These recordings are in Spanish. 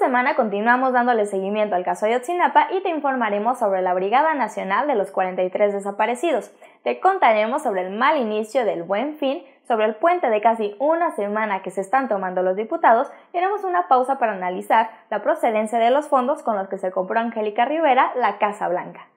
semana continuamos dándole seguimiento al caso Ayotzinapa y te informaremos sobre la Brigada Nacional de los 43 desaparecidos. Te contaremos sobre el mal inicio del Buen Fin, sobre el puente de casi una semana que se están tomando los diputados y haremos una pausa para analizar la procedencia de los fondos con los que se compró Angélica Rivera la Casa Blanca.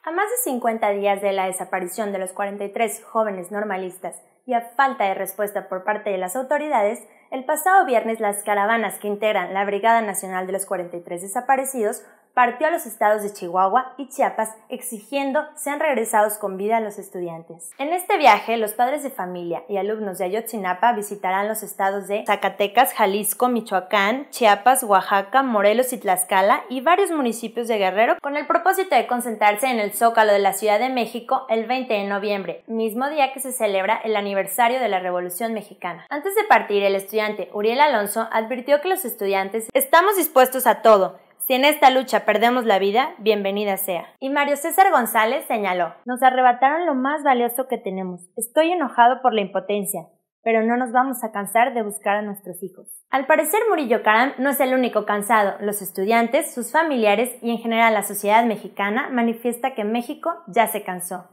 A más de 50 días de la desaparición de los 43 jóvenes normalistas y a falta de respuesta por parte de las autoridades, el pasado viernes las caravanas que integran la Brigada Nacional de los 43 desaparecidos partió a los estados de Chihuahua y Chiapas exigiendo sean regresados con vida a los estudiantes. En este viaje, los padres de familia y alumnos de Ayotzinapa visitarán los estados de Zacatecas, Jalisco, Michoacán, Chiapas, Oaxaca, Morelos y Tlaxcala y varios municipios de Guerrero con el propósito de concentrarse en el Zócalo de la Ciudad de México el 20 de noviembre, mismo día que se celebra el aniversario de la Revolución Mexicana. Antes de partir, el estudiante Uriel Alonso advirtió que los estudiantes estamos dispuestos a todo. Si en esta lucha perdemos la vida, bienvenida sea. Y Mario César González señaló: nos arrebataron lo más valioso que tenemos. Estoy enojado por la impotencia, pero no nos vamos a cansar de buscar a nuestros hijos. Al parecer, Murillo Karam no es el único cansado. Los estudiantes, sus familiares y en general la sociedad mexicana manifiesta que México ya se cansó.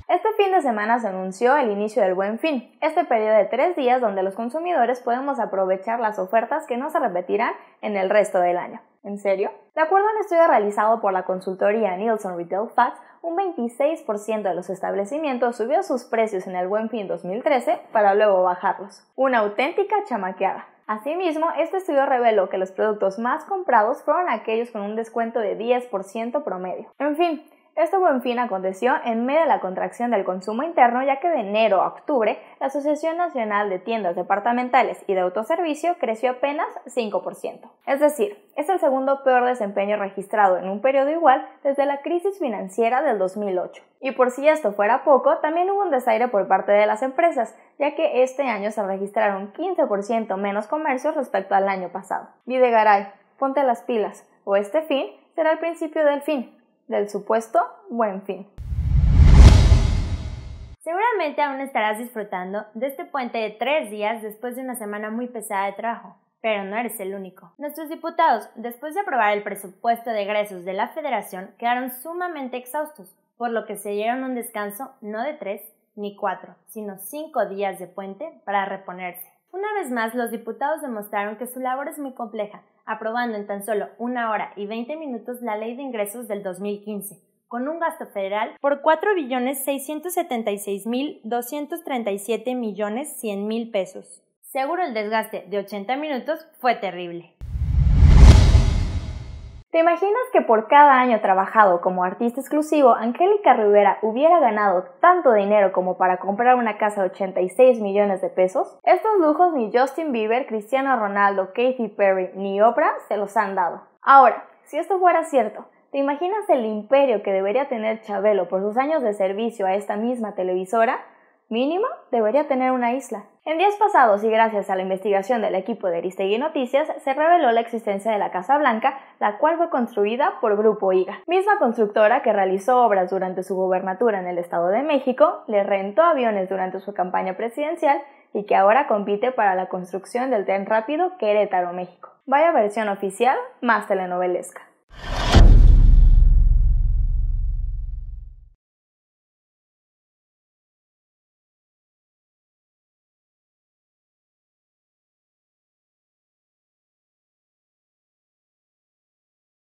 Este fin de semana se anunció el inicio del Buen Fin, este periodo de 3 días donde los consumidores podemos aprovechar las ofertas que no se repetirán en el resto del año. ¿En serio? De acuerdo a un estudio realizado por la consultoría Nielsen Retail Facts, un 26% de los establecimientos subió sus precios en el Buen Fin 2013 para luego bajarlos. Una auténtica chamaqueada. Asimismo, este estudio reveló que los productos más comprados fueron aquellos con un descuento de 10% promedio. En fin, este Buen Fin aconteció en medio de la contracción del consumo interno, ya que de enero a octubre la Asociación Nacional de Tiendas Departamentales y de Autoservicio creció apenas 5%. Es decir, es el segundo peor desempeño registrado en un periodo igual desde la crisis financiera del 2008. Y por si esto fuera poco, también hubo un desaire por parte de las empresas, ya que este año se registraron 15% menos comercios respecto al año pasado. Videgaray, ponte las pilas, o este fin será el principio del fin. Del supuesto Buen Fin. Seguramente aún estarás disfrutando de este puente de 3 días después de una semana muy pesada de trabajo, pero no eres el único. Nuestros diputados, después de aprobar el presupuesto de egresos de la Federación, quedaron sumamente exhaustos, por lo que se dieron un descanso no de 3 ni 4, sino 5 días de puente para reponerse. Una vez más, los diputados demostraron que su labor es muy compleja, aprobando en tan solo 1 hora y 20 minutos la Ley de Ingresos del 2015, con un gasto federal por 4.676.237.100.000 pesos. Seguro el desgaste de 80 minutos fue terrible. ¿Te imaginas que por cada año trabajado como artista exclusivo, Angélica Rivera hubiera ganado tanto dinero como para comprar una casa de 86 millones de pesos? Estos lujos ni Justin Bieber, Cristiano Ronaldo, Katy Perry ni Oprah se los han dado. Ahora, si esto fuera cierto, ¿te imaginas el imperio que debería tener Chabelo por sus años de servicio a esta misma televisora? Mínimo, debería tener una isla. En días pasados y gracias a la investigación del equipo de Aristegui Noticias, se reveló la existencia de la Casa Blanca, la cual fue construida por Grupo IGA, misma constructora que realizó obras durante su gobernatura en el Estado de México, le rentó aviones durante su campaña presidencial y que ahora compite para la construcción del tren rápido Querétaro-México. Vaya versión oficial más telenovelesca.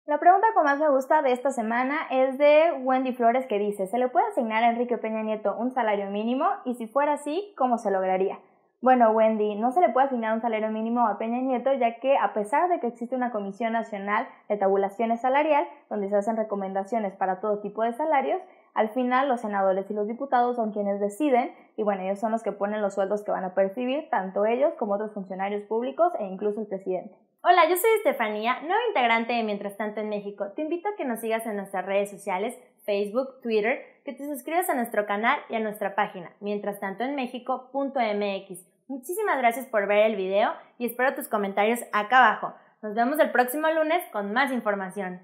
La pregunta que más me gusta de esta semana es de Wendy Flores, que dice: ¿se le puede asignar a Enrique Peña Nieto un salario mínimo? Y si fuera así, ¿cómo se lograría? Bueno, Wendy, no se le puede asignar un salario mínimo a Peña Nieto, ya que a pesar de que existe una Comisión Nacional de Tabulaciones Salarial, donde se hacen recomendaciones para todo tipo de salarios, al final los senadores y los diputados son quienes deciden, y bueno, ellos son los que ponen los sueldos que van a percibir, tanto ellos como otros funcionarios públicos e incluso el presidente. Hola, yo soy Estefanía, nueva integrante de Mientras Tanto en México. Te invito a que nos sigas en nuestras redes sociales, Facebook, Twitter, que te suscribas a nuestro canal y a nuestra página, mientrastantoenmexico.mx. Muchísimas gracias por ver el video y espero tus comentarios acá abajo. Nos vemos el próximo lunes con más información.